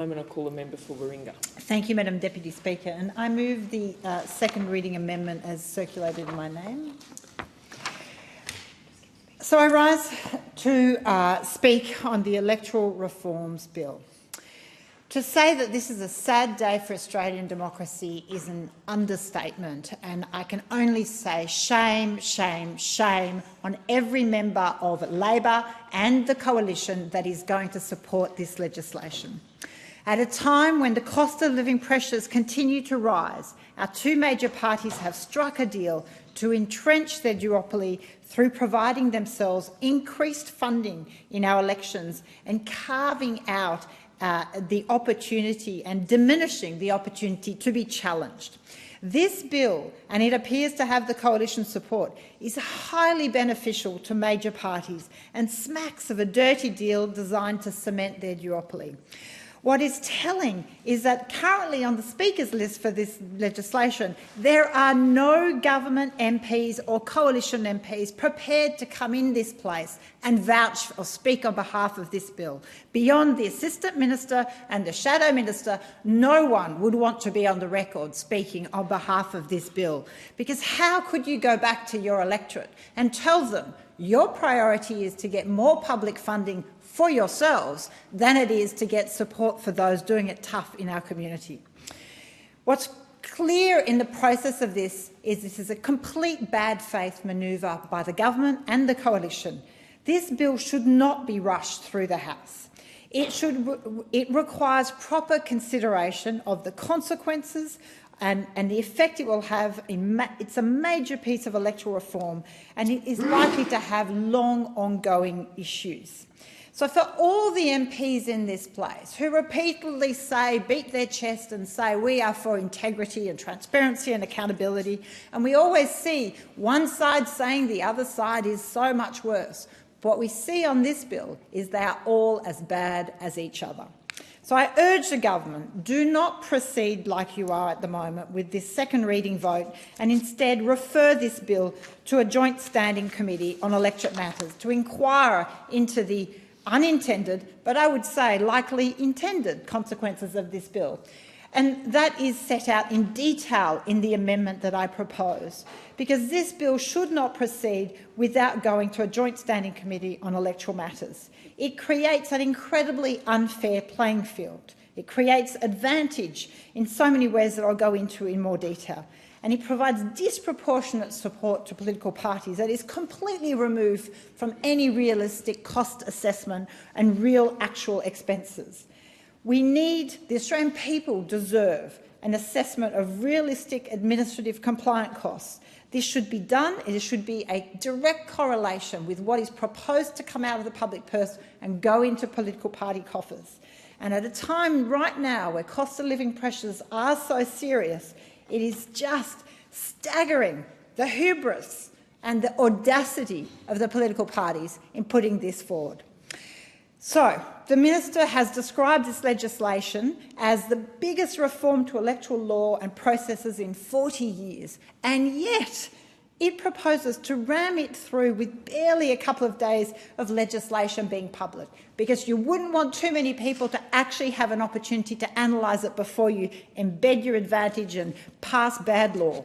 I call the member for Warringah. Thank you, Madam Deputy Speaker. And I move the second reading amendment as circulated in my name. So I rise to speak on the Electoral Reforms Bill. To say that this is a sad day for Australian democracy is an understatement, and I can only say shame, shame, shame on every member of Labor and the coalition that is going to support this legislation. At a time when the cost of living pressures continue to rise, our two major parties have struck a deal to entrench their duopoly through providing themselves increased funding in our elections and carving out the opportunity and diminishing the opportunity to be challenged. This bill, and it appears to have the coalition support, is highly beneficial to major parties and smacks of a dirty deal designed to cement their duopoly. What is telling is that currently on the Speaker's list for this legislation, there are no government MPs or coalition MPs prepared to come in this place and vouch or speak on behalf of this bill. Beyond the Assistant Minister and the Shadow Minister, no one would want to be on the record speaking on behalf of this bill. Because how could you go back to your electorate and tell them your priority is to get more public funding for yourselves than it is to get support for those doing it tough in our community? What's clear in the process of this is a complete bad faith manoeuvre by the government and the coalition. This bill should not be rushed through the House. It requires proper consideration of the consequences and the effect it will have. It's a major piece of electoral reform, and it is likely to have long ongoing issues. So for all the MPs in this place who repeatedly beat their chest and say we are for integrity and transparency and accountability, and we always see one side saying the other side is so much worse, what we see on this bill is they are all as bad as each other. So I urge the government, do not proceed like you are at the moment with this second reading vote, and instead refer this bill to a joint standing committee on electorate matters to inquire into the unintended, but I would say likely intended consequences of this bill. And that is set out in detail in the amendment that I propose, because this bill should not proceed without going to a joint standing committee on electoral matters. It creates an incredibly unfair playing field. It creates advantage in so many ways that I'll go into in more detail. And it provides disproportionate support to political parties that is completely removed from any realistic cost assessment and real actual expenses. The Australian people deserve an assessment of realistic administrative compliance costs. This should be done. It should be a direct correlation with what is proposed to come out of the public purse and go into political party coffers. And at a time right now where cost of living pressures are so serious, it is just staggering, the hubris and the audacity of the political parties in putting this forward. So, the Minister has described this legislation as the biggest reform to electoral law and processes in 40 years, and yet it proposes to ram it through with barely a couple of days of legislation being published, because you wouldn't want too many people to actually have an opportunity to analyse it before you embed your advantage and pass bad law.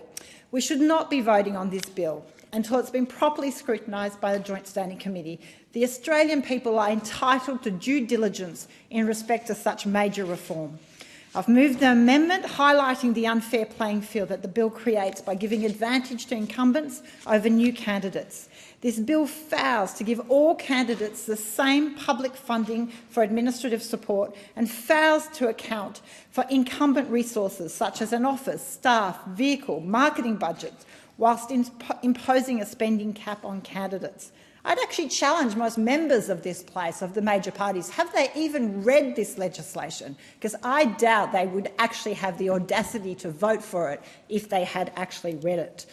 We should not be voting on this bill until it's been properly scrutinised by the Joint Standing Committee. The Australian people are entitled to due diligence in respect to such major reform. I've moved the amendment highlighting the unfair playing field that the bill creates by giving advantage to incumbents over new candidates. This bill fails to give all candidates the same public funding for administrative support and fails to account for incumbent resources such as an office, staff, vehicle, marketing budgets, whilst imposing a spending cap on candidates. I'd actually challenge most members of this place, of the major parties, have they even read this legislation? Because I doubt they would actually have the audacity to vote for it if they had actually read it.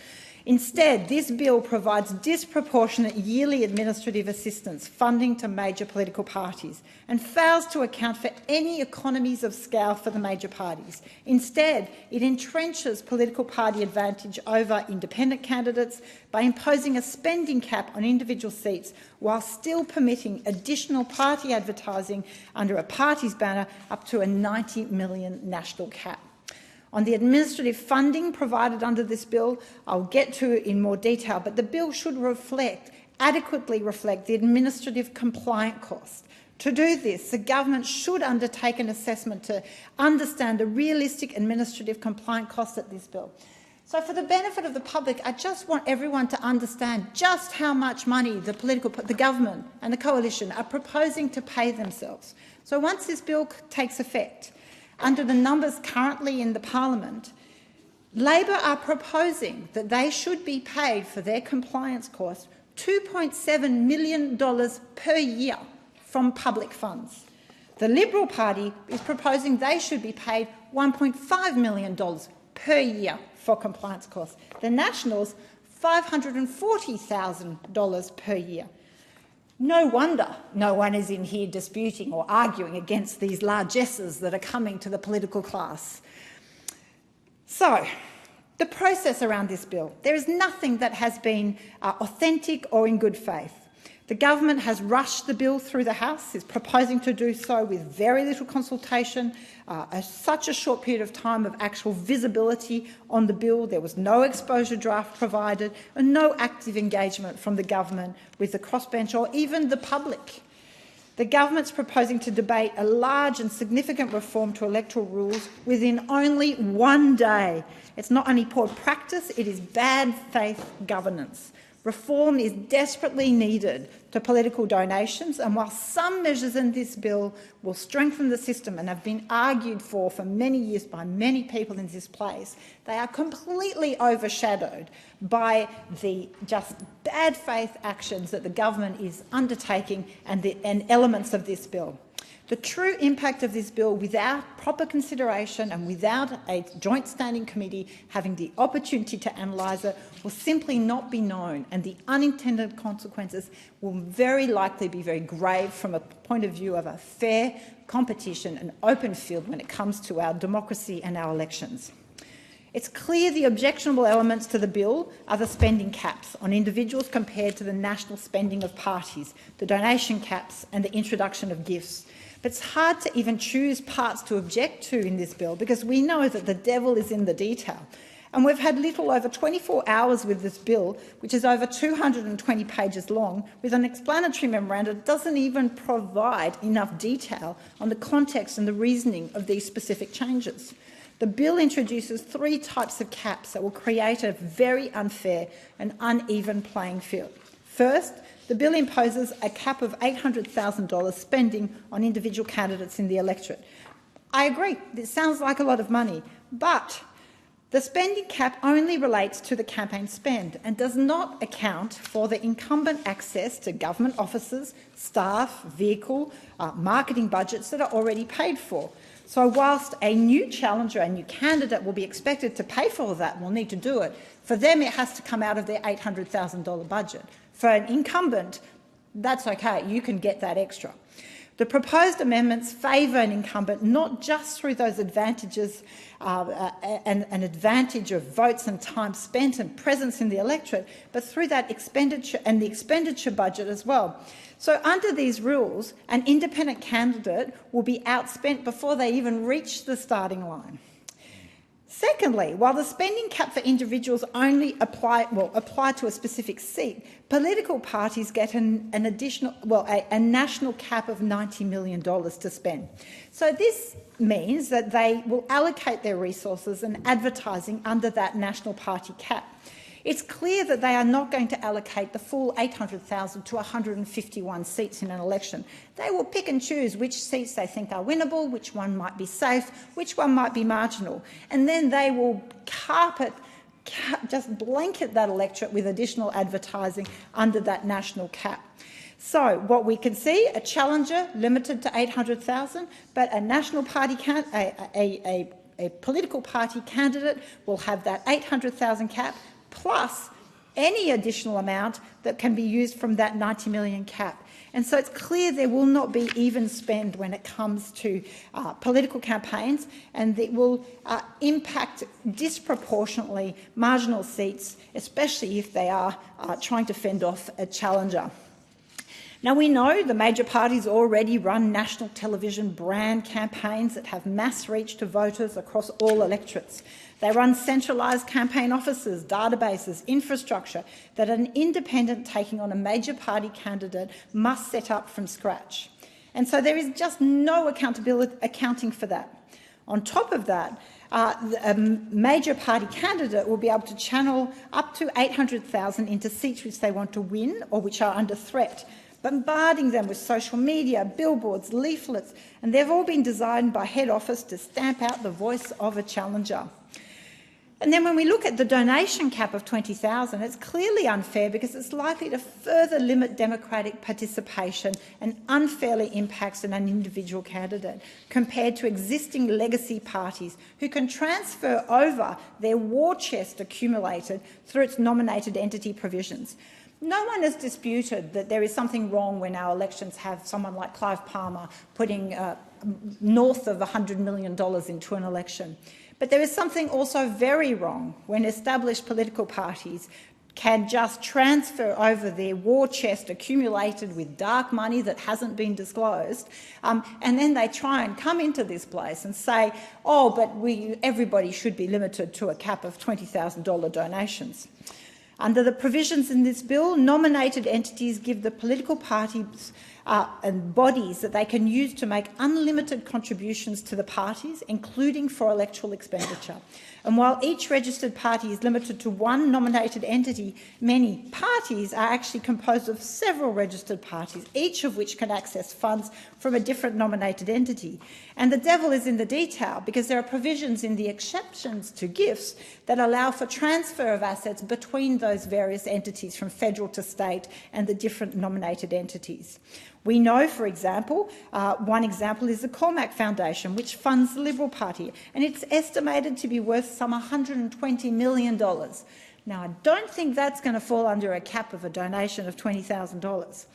Instead, this bill provides disproportionate yearly administrative assistance funding to major political parties and fails to account for any economies of scale for the major parties. Instead, it entrenches political party advantage over independent candidates by imposing a spending cap on individual seats while still permitting additional party advertising under a party's banner up to a $90 million national cap. On the administrative funding provided under this bill, I'll get to it in more detail, but the bill should adequately reflect the administrative compliant cost. To do this, the government should undertake an assessment to understand the realistic administrative compliant costs of this bill. So for the benefit of the public, I just want everyone to understand just how much money the government and the coalition are proposing to pay themselves. So once this bill takes effect, under the numbers currently in the Parliament, Labor are proposing that they should be paid for their compliance costs $2.7 million per year from public funds. The Liberal Party is proposing they should be paid $1.5 million per year for compliance costs. The Nationals, $540,000 per year. No wonder no one is in here disputing or arguing against these largesses that are coming to the political class. So, the process around this bill. There is nothing that has been authentic or in good faith. The government has rushed the bill through the House, is proposing to do so with very little consultation, such a short period of time of actual visibility on the bill. There was no exposure draft provided and no active engagement from the government with the crossbench or even the public. The government's proposing to debate a large and significant reform to electoral rules within only 1 day. It's not only poor practice, it is bad faith governance. Reform is desperately needed to political donations, and while some measures in this bill will strengthen the system and have been argued for many years by many people in this place, they are completely overshadowed by the just bad faith actions that the government is undertaking and elements of this bill. The true impact of this bill, without proper consideration and without a joint standing committee having the opportunity to analyse it, will simply not be known, and the unintended consequences will very likely be very grave from a point of view of a fair competition and open field when it comes to our democracy and our elections. It's clear the objectionable elements to the bill are the spending caps on individuals compared to the national spending of parties, the donation caps and the introduction of gifts. But it's hard to even choose parts to object to in this bill because we know that the devil is in the detail. And we've had little over 24 hours with this bill, which is over 220 pages long, with an explanatory memorandum that doesn't even provide enough detail on the context and the reasoning of these specific changes. The bill introduces 3 types of caps that will create a very unfair and uneven playing field. First, the bill imposes a cap of $800,000 spending on individual candidates in the electorate. I agree, this sounds like a lot of money, but the spending cap only relates to the campaign spend and does not account for the incumbent access to government offices, staff, vehicle, marketing budgets that are already paid for. So whilst a new challenger, a new candidate will be expected to pay for all that and will need to do it, for them it has to come out of their $800,000 budget. For an incumbent, that's okay, you can get that extra. The proposed amendments favour an incumbent not just through those advantages, an advantage of votes and time spent and presence in the electorate, but through that expenditure and the expenditure budget as well. So under these rules, an independent candidate will be outspent before they even reach the starting line. Secondly, while the spending cap for individuals only apply to a specific seat, political parties get a national cap of $90 million to spend. So this means that they will allocate their resources and advertising under that national party cap. It's clear that they are not going to allocate the full 800,000 to 151 seats in an election. They will pick and choose which seats they think are winnable, which one might be safe, which one might be marginal. And then they will just blanket that electorate with additional advertising under that national cap. So what we can see, a challenger limited to 800,000, but a national party a political party candidate will have that 800,000 cap plus any additional amount that can be used from that $90 million cap. And so it's clear there will not be even spend when it comes to political campaigns, and it will impact disproportionately marginal seats, especially if they are trying to fend off a challenger. Now, we know the major parties already run national television brand campaigns that have mass reach to voters across all electorates. They run centralised campaign offices, databases, infrastructure that an independent taking on a major party candidate must set up from scratch. And so there is just no accounting for that. On top of that, a major party candidate will be able to channel up to 800,000 into seats which they want to win or which are under threat, bombarding them with social media, billboards, leaflets, and they've all been designed by head office to stamp out the voice of a challenger. And then when we look at the donation cap of $20,000, it's clearly unfair because it's likely to further limit democratic participation and unfairly impacts on an individual candidate compared to existing legacy parties who can transfer over their war chest accumulated through its nominated entity provisions. No one has disputed that there is something wrong when our elections have someone like Clive Palmer putting north of $100 million into an election. But there is something also very wrong when established political parties can just transfer over their war chest accumulated with dark money that hasn't been disclosed, and then they try and come into this place and say, oh, but everybody should be limited to a cap of $20,000 donations. Under the provisions in this bill, nominated entities give the political parties and bodies that they can use to make unlimited contributions to the parties, including for electoral expenditure. And while each registered party is limited to one nominated entity, many parties are actually composed of several registered parties, each of which can access funds from a different nominated entity. And the devil is in the detail, because there are provisions in the exceptions to gifts that allow for transfer of assets between those various entities from federal to state and the different nominated entities. We know, for example, one example is the Cormack Foundation, which funds the Liberal Party, and it's estimated to be worth some $120 million. Now, I don't think that's going to fall under a cap of a donation of $20,000.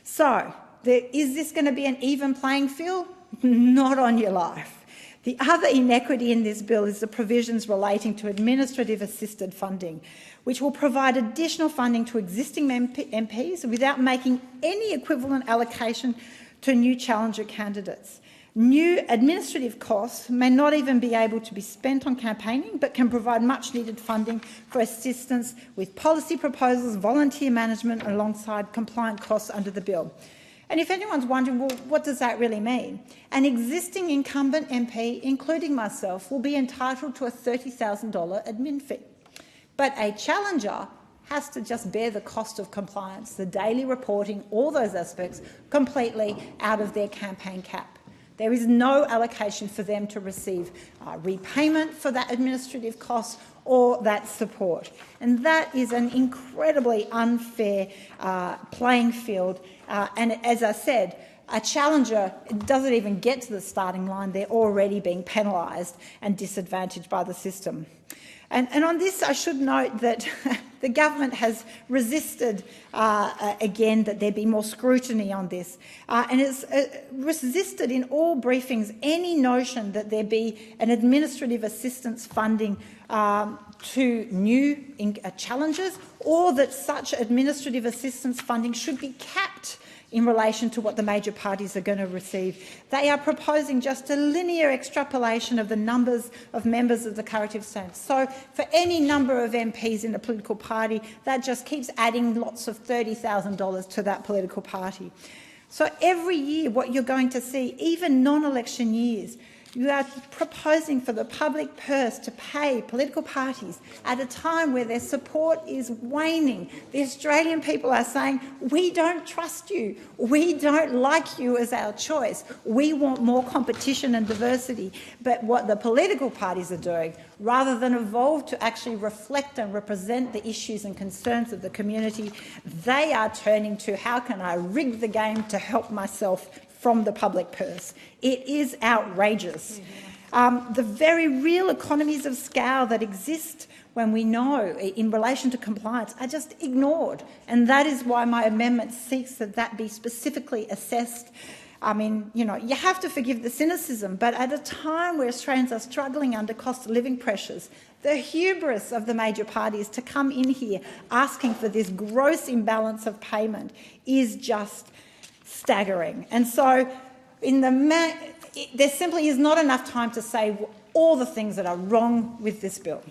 So, is this going to be an even playing field? Not on your life. The other inequity in this bill is the provisions relating to administrative assisted funding, which will provide additional funding to existing MPs without making any equivalent allocation to new challenger candidates. New administrative costs may not even be able to be spent on campaigning, but can provide much-needed funding for assistance with policy proposals, volunteer management, alongside compliant costs under the bill. And if anyone's wondering, well, what does that really mean? An existing incumbent MP, including myself, will be entitled to a $30,000 admin fee. But a challenger has to just bear the cost of compliance, the daily reporting, all those aspects, completely out of their campaign cap. There is no allocation for them to receive repayment for that administrative cost or that support. And that is an incredibly unfair playing field. And as I said, a challenger doesn't even get to the starting line. They're already being penalised and disadvantaged by the system. And on this, I should note that the government has resisted, again, that there be more scrutiny on this, and it's resisted in all briefings any notion that there be an administrative assistance funding to new challengers, or that such administrative assistance funding should be capped in relation to what the major parties are going to receive. They are proposing just a linear extrapolation of the numbers of members of the corrective stance. So for any number of MPs in a political party, that just keeps adding lots of $30,000 to that political party. So every year what you're going to see, even non-election years, you are proposing for the public purse to pay political parties at a time where their support is waning. The Australian people are saying, we don't trust you, we don't like you as our choice, we want more competition and diversity. But what the political parties are doing, rather than evolve to actually reflect and represent the issues and concerns of the community, they are turning to how can I rig the game to help myself from the public purse. It is outrageous. The very real economies of scale that exist when we know in relation to compliance are just ignored. And that is why my amendment seeks that that be specifically assessed. I mean, you know, you have to forgive the cynicism, but at a time where Australians are struggling under cost of living pressures, the hubris of the major parties to come in here asking for this gross imbalance of payment is just staggering. And so there simply is not enough time to say all the things that are wrong with this bill.